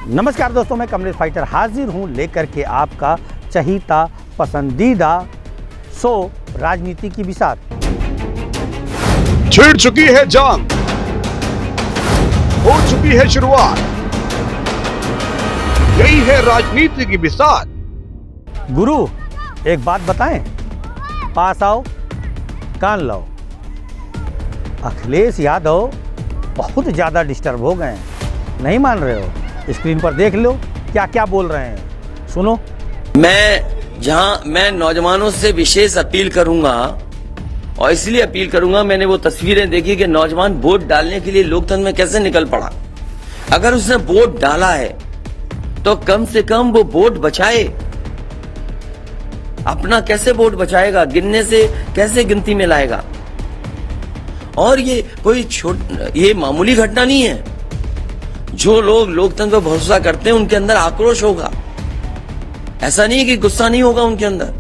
नमस्कार दोस्तों, मैं कमलेश फाइटर हाजिर हूं लेकर के आपका चहीता पसंदीदा शो राजनीति की बिसात। छिड़ चुकी है जंग, हो चुकी है शुरुआत, यही है राजनीति की बिसात। गुरु एक बात बताएं, पास आओ कान लो। अखिलेश यादव बहुत ज़्यादा डिस्टर्ब हो गए हैं, नहीं मान रहे हो? स्क्रीन पर देख लो क्या क्या बोल रहे हैं, सुनो। मैं नौजवानों से विशेष अपील करूंगा, और इसलिए अपील करूंगा, मैंने वो तस्वीरें देखी कि नौजवान वोट डालने के लिए लोकतंत्र में कैसे निकल पड़ा। अगर उसने वोट डाला है तो कम से कम वो वोट बचाए। अपना कैसे वोट बचाएगा, गिनने से कैसे गिनती में लाएगा? और ये मामूली घटना नहीं है। जो लोग लोकतंत्र पर भरोसा करते हैं उनके अंदर आक्रोश होगा, ऐसा नहीं है कि गुस्सा नहीं होगा उनके अंदर।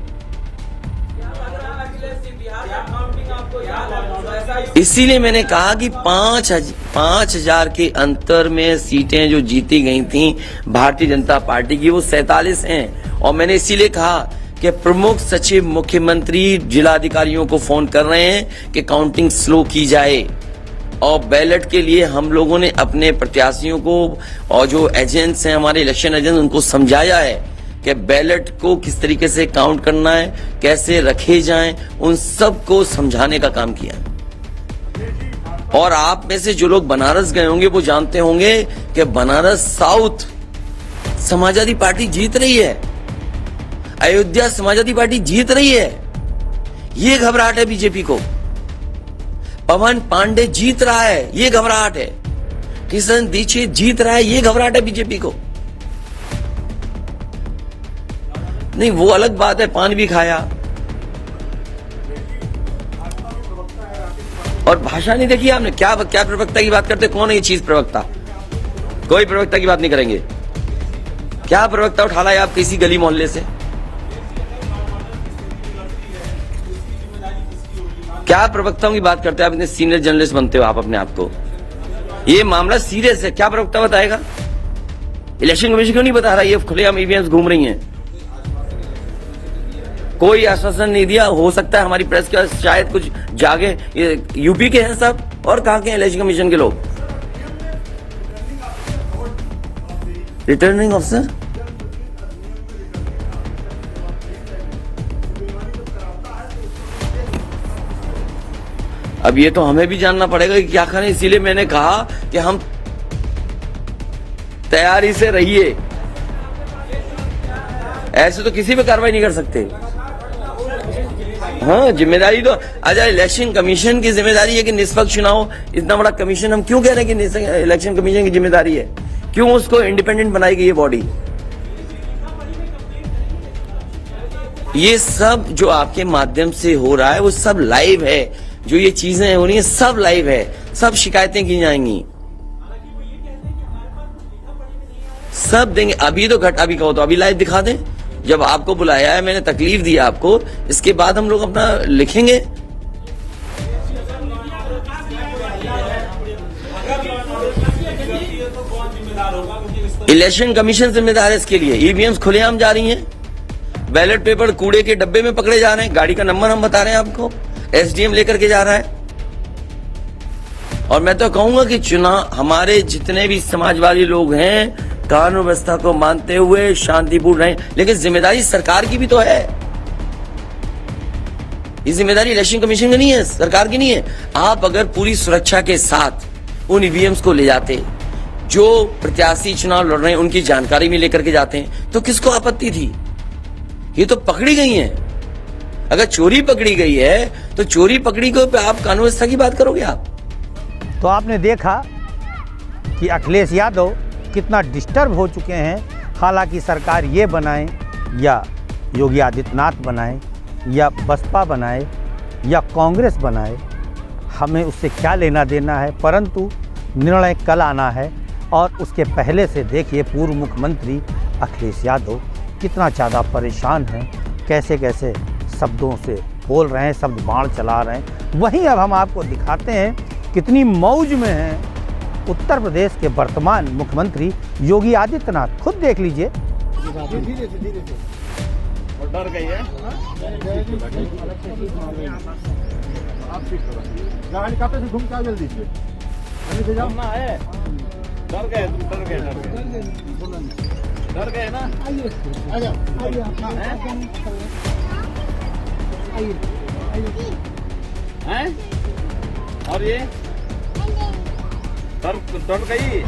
इसीलिए मैंने कहा कि 5,000 के अंतर में सीटें जो जीती गई थी भारतीय जनता पार्टी की, वो 47 हैं। और मैंने इसीलिए कहा कि प्रमुख सचिव, मुख्यमंत्री, जिलाधिकारियों को फोन कर रहे हैं कि काउंटिंग स्लो की जाए। और बैलेट के लिए हम लोगों ने अपने प्रत्याशियों को और जो एजेंट्स हैं, हमारे इलेक्शन एजेंट्स, उनको समझाया है कि बैलेट को किस तरीके से काउंट करना है, कैसे रखे जाएं, उन सब को समझाने का काम किया। और आप में से जो लोग बनारस गए होंगे वो जानते होंगे कि बनारस साउथ समाजवादी पार्टी जीत रही है, अयोध्या समाजवादी पार्टी जीत रही है। ये घबराहट है बीजेपी को। पवन पांडे जीत रहा है, ये घबराहट है। किशन दीक्षित जीत रहा है, ये घबराहट है बीजेपी को। नहीं, वो अलग बात है, पान भी खाया। और भाषा नहीं देखी आपने? क्या प्रवक्ता की बात करते? कौन है ये चीज प्रवक्ता? कोई प्रवक्ता की बात नहीं करेंगे। क्या प्रवक्ता उठा लाए आप किसी गली मोहल्ले से? क्या प्रवक्ताओं की बात करते हैं आप? इतने सीनियर जर्नलिस्ट बनते हो आप अपने आप को। ये मामला सीरियस है, क्या प्रवक्ता बताएगा? इलेक्शन कमीशन क्यों नहीं बता रहा? ये खुलेआम ईवीएम्स घूम रही हैं, कोई आश्वासन नहीं दिया। हो सकता है हमारी प्रेस का शायद कुछ जागे। ये यूपी के हैं सब, और कहां के इलेक्शन कमीशन के लोग? रिटर्निंग ऑफिसर अब ये तो हमें भी जानना पड़ेगा कि क्या करें। इसीलिए मैंने कहा कि हम तैयारी से रहिए, ऐसे तो किसी पे कार्रवाई नहीं कर सकते। हाँ, जिम्मेदारी तो अच्छा, इलेक्शन कमीशन की जिम्मेदारी है कि निष्पक्ष चुनाव। इतना बड़ा कमीशन, हम क्यों कह रहे हैं कि इलेक्शन कमीशन की जिम्मेदारी है? क्यों उसको इंडिपेंडेंट बनाई गई ये बॉडी? ये सब जो आपके माध्यम से हो रहा है वो सब लाइव है। जो ये चीजें हो रही हैं सब लाइव है, सब शिकायतें की जाएंगी, सब देंगे। अभी तो अभी कहो तो अभी लाइव दिखा दें। जब आपको बुलाया है, मैंने तकलीफ दी आपको, इसके बाद हम लोग अपना लिखेंगे। इलेक्शन कमीशन जिम्मेदार है इसके लिए। ईवीएम्स खुलेआम जा रही हैं, बैलेट पेपर कूड़े के डब्बे में पकड़े जा रहे हैं, गाड़ी का नंबर हम बता रहे हैं आपको, एसडीएम लेकर के जा रहा है। और मैं तो कहूंगा कि चुनाव, हमारे जितने भी समाजवादी लोग हैं, कानून व्यवस्था को मानते हुए शांतिपूर्ण रहें। लेकिन जिम्मेदारी सरकार की भी तो है। ये जिम्मेदारी इलेक्शन कमीशन की नहीं है, सरकार की नहीं है। आप अगर पूरी सुरक्षा के साथ उन ईवीएम्स को ले जाते, जो प्रत्याशी चुनाव लड़ रहे हैं उनकी जानकारी में लेकर के जाते हैं, तो किसको आपत्ति थी? ये तो पकड़ी गई हैं। अगर चोरी पकड़ी गई है तो चोरी पकड़ी को पे आप कानून व्यवस्था की बात करोगे आप? तो आपने देखा कि अखिलेश यादव कितना डिस्टर्ब हो चुके हैं। हालांकि सरकार ये बनाए या योगी आदित्यनाथ बनाए या बसपा बनाए या कांग्रेस बनाए, हमें उससे क्या लेना देना है, परंतु निर्णय कल आना है। और उसके पहले से देखिए पूर्व मुख्यमंत्री अखिलेश यादव कितना ज़्यादा परेशान हैं, कैसे कैसे शब्दों से बोल रहे हैं, शब्द बाण चला रहे हैं। वहीं अब हम आपको दिखाते हैं कितनी मौज में हैं उत्तर प्रदेश के वर्तमान मुख्यमंत्री योगी आदित्यनाथ। खुद देख लीजिए। और डर गई है गाड़ी काटे से घूम के जल्दी से जाना है। डर गए ना। हैं? और ये डर गई।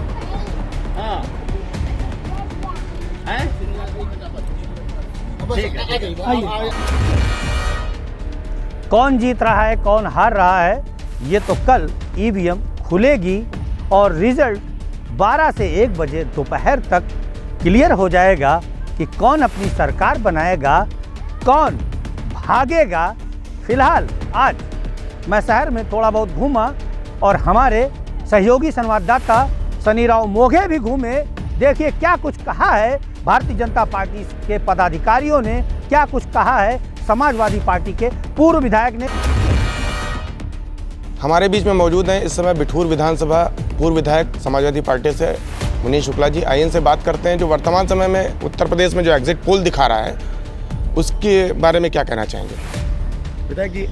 हाँ हैं? ठीक है। कौन जीत रहा है, कौन हार रहा है, ये तो कल ईवीएम खुलेगी और रिजल्ट 12 से 1 बजे दोपहर तक क्लियर हो जाएगा कि कौन अपनी सरकार बनाएगा, कौन भागेगा। फिलहाल आज मैं शहर में थोड़ा बहुत घूमा और हमारे सहयोगी संवाददाता सनीराव मोघे भी घूमे। देखिए क्या कुछ कहा है भारतीय जनता पार्टी के पदाधिकारियों ने, क्या कुछ कहा है समाजवादी पार्टी के पूर्व विधायक ने। हमारे बीच में मौजूद हैं इस समय बिठूर विधानसभा पूर्व विधायक समाजवादी पार्टी से मुनीश शुक्ला जी। आइए इनसे बात करते हैं जो वर्तमान समय में उत्तर प्रदेश में जो एग्जिट पोल दिखा रहा है उसके बारे में क्या कहना चाहेंगे। विधायक जी,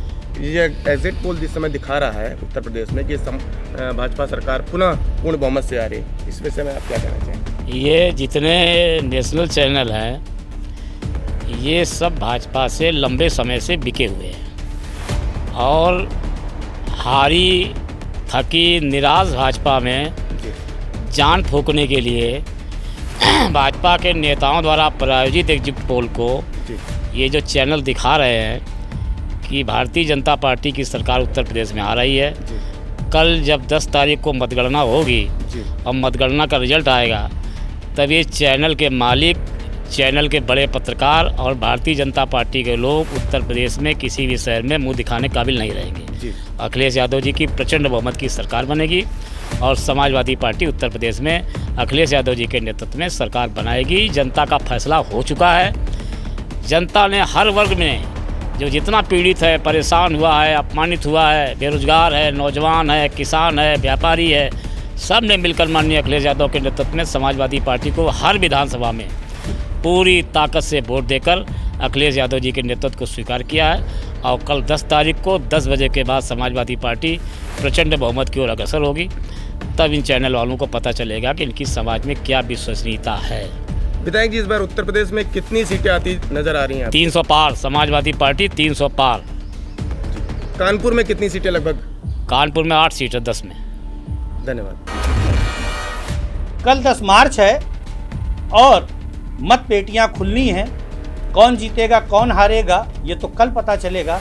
ये एग्जिट पोल जिस समय दिखा रहा है उत्तर प्रदेश में कि भाजपा सरकार पुनः पूर्ण बहुमत से आ रही है, इस विषय में आप क्या कहना चाहेंगे। ये जितने नेशनल चैनल हैं ये सब भाजपा से लंबे समय से बिके हुए हैं और हारी थकी निराश भाजपा में जान फूंकने के लिए भाजपा के नेताओं द्वारा प्रायोजित एग्जिट पोल को ये जो चैनल दिखा रहे हैं कि भारतीय जनता पार्टी की सरकार उत्तर प्रदेश में आ रही है। कल जब 10 तारीख को मतगणना होगी और मतगणना का रिजल्ट आएगा तब ये चैनल के मालिक, चैनल के बड़े पत्रकार और भारतीय जनता पार्टी के लोग उत्तर प्रदेश में किसी भी शहर में मुंह दिखाने काबिल नहीं रहेंगे। अखिलेश यादव जी की प्रचंड बहुमत की सरकार बनेगी और समाजवादी पार्टी उत्तर प्रदेश में अखिलेश यादव जी के नेतृत्व में सरकार बनाएगी। जनता का फैसला हो चुका है। जनता ने हर वर्ग में जो जितना पीड़ित है, परेशान हुआ है, अपमानित हुआ है, बेरोजगार है, नौजवान है, किसान है, व्यापारी है, सब ने मिलकर माननीय अखिलेश यादव के नेतृत्व में समाजवादी पार्टी को हर विधानसभा में पूरी ताकत से वोट देकर अखिलेश यादव जी के नेतृत्व को स्वीकार किया है। और कल 10 तारीख को 10 बजे के बाद समाजवादी पार्टी प्रचंड बहुमत की ओर अग्रसर होगी। तब इन चैनल वालों को पता चलेगा कि इनकी समाज में क्या विश्वसनीयता है। विधायक जी, इस बार उत्तर प्रदेश में कितनी सीटें आती नजर आ रही हैं? 300 पार, समाजवादी पार्टी 300 पार। कानपुर में कितनी सीटें लगभग? कानपुर में 8 सीटें 10 में। धन्यवाद। कल 10 मार्च है और मत पेटियां खुलनी हैं। कौन जीतेगा, कौन हारेगा, ये तो कल पता चलेगा।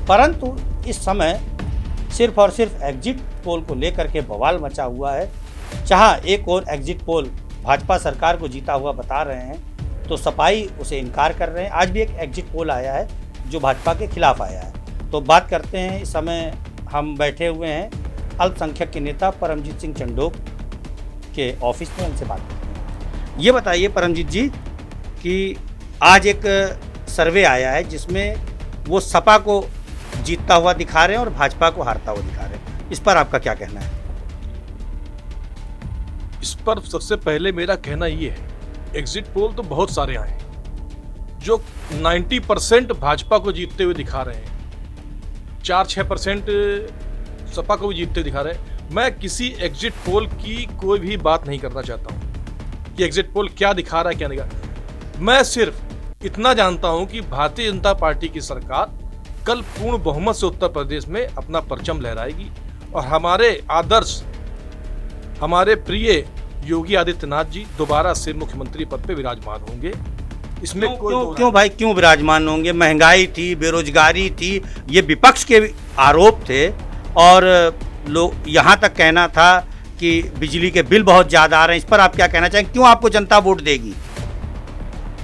परंतु इस समय सिर्फ और सिर्फ एग्जिट पोल को लेकर के बवाल मचा हुआ है। जहां एक और एग्जिट पोल भाजपा सरकार को जीता हुआ बता रहे हैं तो सपाई उसे इनकार कर रहे हैं। आज भी एक एग्जिट पोल आया है जो भाजपा के खिलाफ आया है। तो बात करते हैं, इस समय हम बैठे हुए हैं अल्पसंख्यक के नेता परमजीत सिंह चंडोक के ऑफिस में, उनसे बात करते हैं। ये बताइए परमजीत जी कि आज एक सर्वे आया है जिसमें वो सपा को जीतता हुआ दिखा रहे हैं और भाजपा को हारता हुआ दिखा रहे हैं। इस पर आपका क्या कहना है? इस पर सबसे पहले मेरा कहना ये है, एग्जिट पोल तो बहुत सारे आए जो 90% भाजपा को जीतते हुए दिखा रहे हैं, 4-6% सपा को भी जीतते दिखा रहे हैं। मैं किसी एग्जिट पोल की कोई भी बात नहीं करना चाहता हूं कि एग्जिट पोल क्या दिखा रहा है क्या नहीं दिखा रहा। मैं सिर्फ इतना जानता हूं कि भारतीय जनता पार्टी की सरकार कल पूर्ण बहुमत से उत्तर प्रदेश में अपना परचम लहराएगी और हमारे आदर्श, हमारे प्रिय योगी आदित्यनाथ जी दोबारा से मुख्यमंत्री पद पे विराजमान होंगे। इसमें क्यों भाई, क्यों विराजमान होंगे? महंगाई थी, बेरोजगारी थी, ये विपक्ष के आरोप थे और लोग यहाँ तक कहना था कि बिजली के बिल बहुत ज़्यादा आ रहे हैं। इस पर आप क्या कहना चाहेंगे? क्यों आपको जनता वोट देगी?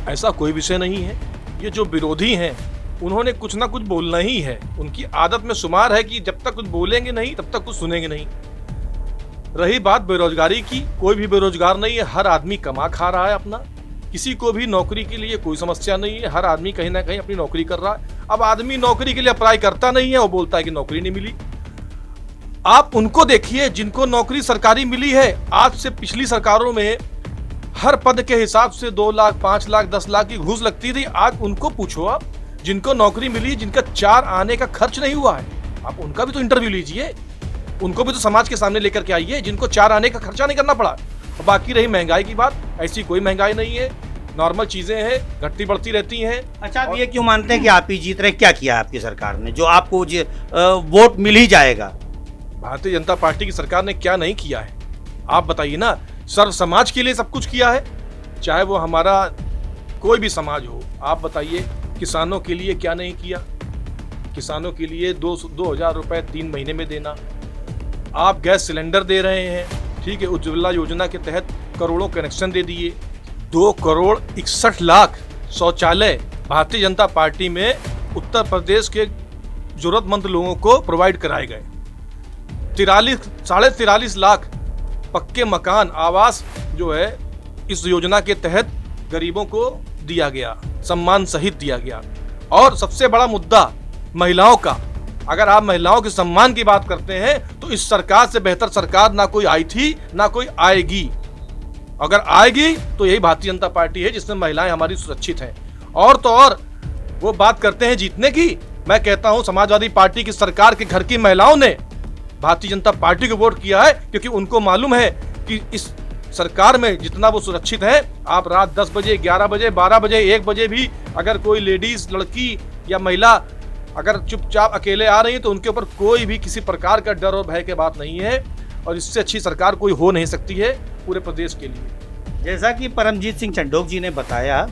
ऐसा कोई विषय नहीं है। ये जो विरोधी हैं उन्होंने कुछ ना कुछ बोलना ही है। उनकी आदत में शुमार है कि जब तक कुछ बोलेंगे नहीं तब तक कुछ सुनेंगे नहीं। रही बात बेरोजगारी की, कोई भी बेरोजगार नहीं है, हर आदमी कमा खा रहा है अपना। किसी को भी नौकरी के लिए कोई समस्या नहीं है, हर आदमी कहीं ना कहीं अपनी नौकरी कर रहा है। अब आदमी नौकरी के लिए अप्लाई करता नहीं है, वो बोलता है कि नौकरी नहीं मिली। आप उनको देखिए जिनको नौकरी सरकारी मिली है। आज से पिछली सरकारों में हर पद के हिसाब से 2 लाख, 5 लाख, 10 लाख की घूस लगती थी। आज उनको पूछो आप, जिनको नौकरी मिली, जिनका 4 आने का खर्च नहीं हुआ है, आप उनका भी तो इंटरव्यू लीजिए, उनको भी तो समाज के सामने लेकर के आइए, जिनको 4 आने का खर्चा नहीं करना पड़ा। और बाकी रही महंगाई की बात, ऐसी कोई महंगाई नहीं है, नॉर्मल चीजें हैं, घटती बढ़ती रहती हैं। अच्छा, आप ये क्यों मानते हैं कि आप ही जीत रहे? क्या किया आपकी सरकार ने जो आपको वोट मिल ही जाएगा? भारतीय जनता पार्टी की सरकार ने क्या नहीं किया है आप बताइए ना। सर्व समाज के लिए सब कुछ किया है, चाहे वो हमारा कोई भी समाज हो। आप बताइए किसानों के लिए क्या नहीं किया? किसानों के लिए 2,000 रुपए 3 महीने में देना। आप गैस सिलेंडर दे रहे हैं, ठीक है, उज्ज्वला योजना के तहत करोड़ों कनेक्शन दे दिए। 2,61,00,000 शौचालय भारतीय जनता पार्टी में उत्तर प्रदेश के जरूरतमंद लोगों को प्रोवाइड कराए गए। 43 लाख पक्के मकान आवास जो है इस योजना के तहत गरीबों को दिया गया, सम्मान सहित दिया गया। और सबसे बड़ा मुद्दा महिलाओं का, अगर आप महिलाओं के सम्मान की बात करते हैं तो इस सरकार से बेहतर सरकार ना कोई आई थी ना कोई आएगी। अगर आएगी तो यही भारतीय जनता पार्टी है जिसमें महिलाएं हमारी सुरक्षित हैं। और तो और वो बात करते हैं जीतने की, मैं कहता हूं समाजवादी पार्टी की सरकार के घर की महिलाओं ने भारतीय जनता पार्टी को वोट किया है, क्योंकि उनको मालूम है कि इस सरकार में जितना वो सुरक्षित है। आप रात 10 बजे, 11 बजे, 12 बजे, 1 बजे भी अगर कोई लेडीज, लड़की या महिला अगर चुपचाप अकेले आ रही है तो उनके ऊपर कोई भी किसी प्रकार का डर और भय की बात नहीं है। और इससे अच्छी सरकार कोई हो नहीं सकती है पूरे प्रदेश के लिए। जैसा कि परमजीत सिंह चंडोक जी ने बताया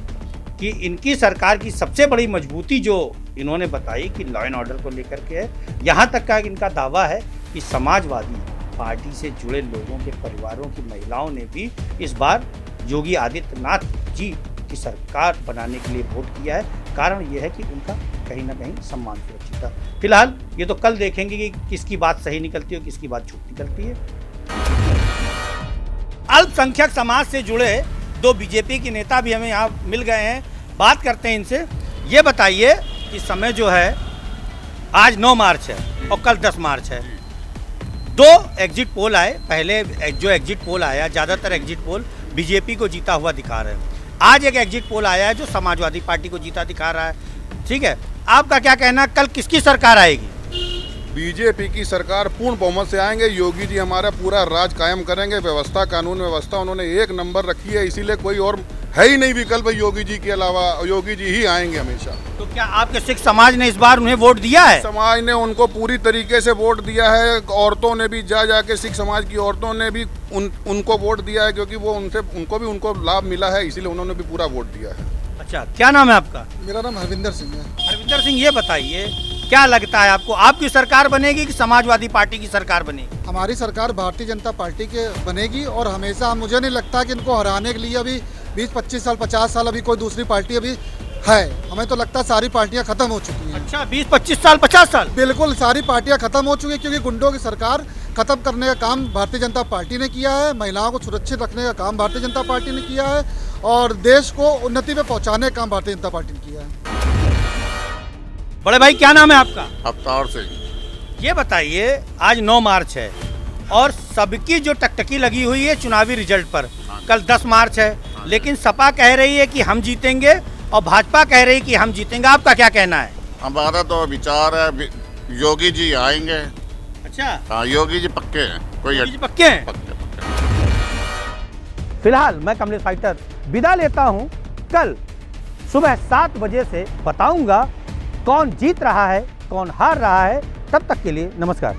कि इनकी सरकार की सबसे बड़ी मजबूती जो इन्होंने बताई कि लॉ एंड ऑर्डर को लेकर के है। यहाँ तक का इनका दावा है कि समाजवादी पार्टी से जुड़े लोगों के परिवारों की महिलाओं ने भी इस बार योगी आदित्यनाथ जी की सरकार बनाने के लिए वोट किया है। कारण यह है कि उनका कहीं ना कहीं सम्मान सुरक्षित था। फिलहाल ये तो कल देखेंगे कि किसकी बात सही निकलती है और किसकी बात झूठ निकलती है। अल्पसंख्यक समाज से जुड़े 2 बीजेपी के नेता भी हमें यहाँ मिल गए हैं, बात करते हैं इनसे। ये बताइए कि समय जो है आज 9 मार्च है और कल 10 मार्च है। 2 एग्जिट पोल आए। पहले जो एग्जिट पोल आया, ज़्यादातर एग्जिट पोल बीजेपी को जीता हुआ दिखा रहे हैं। आज एक एग्जिट पोल आया है जो समाजवादी पार्टी को जीता दिखा रहा है। ठीक है, आपका क्या कहना है, कल किसकी सरकार आएगी? बीजेपी की सरकार पूर्ण बहुमत से आएंगे। योगी जी हमारा पूरा राज कायम करेंगे। व्यवस्था, कानून व्यवस्था उन्होंने 1 नंबर रखी है, इसीलिए कोई और है ही नहीं विकल्प योगी जी के अलावा। योगी जी ही आएंगे हमेशा। तो क्या आपके सिख समाज ने इस बार उन्हें वोट दिया है? समाज ने उनको पूरी तरीके से वोट दिया है। औरतों ने भी जा के सिख समाज की औरतों ने भी उनको वोट दिया है, क्योंकि वो उनको लाभ मिला है, इसीलिए उन्होंने भी पूरा वोट दिया है। अच्छा, क्या नाम है आपका? मेरा नाम हरविंदर सिंह है। हरविंदर सिंह, ये बताइए क्या लगता है आपको, आपकी सरकार बनेगी कि समाजवादी पार्टी की सरकार बनेगी? हमारी सरकार भारतीय जनता पार्टी के बनेगी और हमेशा मुझे नहीं लगता कि इनको हराने के लिए अभी 20-25 साल, 50 साल अभी कोई दूसरी पार्टी अभी है। हमें तो लगता है सारी पार्टियां खत्म हो चुकी हैं। अच्छा, 20-25 साल, 50 साल? बिल्कुल, सारी पार्टियां खत्म हो चुकी है, क्योंकि गुंडों की सरकार खत्म करने का काम भारतीय जनता पार्टी ने किया है। महिलाओं को सुरक्षित रखने का काम भारतीय जनता पार्टी ने किया है और देश को उन्नति पे पहुंचाने का काम भारतीय जनता पार्टी ने किया है। बड़े भाई, क्या नाम है आपका? अवतार सिंह। ये बताइए आज 9 मार्च है और सबकी जो टकटकी लगी हुई है चुनावी रिजल्ट पर। कल 10 मार्च है, लेकिन सपा कह रही है कि हम जीतेंगे और भाजपा कह रही है कि हम जीतेंगे। आपका क्या कहना है? हमारा तो विचार है योगी जी आएंगे। अच्छा, हाँ, योगी जी पक्के हैं। योगी जी पक्के हैं? पक्के। फिलहाल मैं कमलेश फाइटर विदा लेता हूं। कल सुबह 7 बजे से बताऊंगा कौन जीत रहा है, कौन हार रहा है। तब तक के लिए नमस्कार।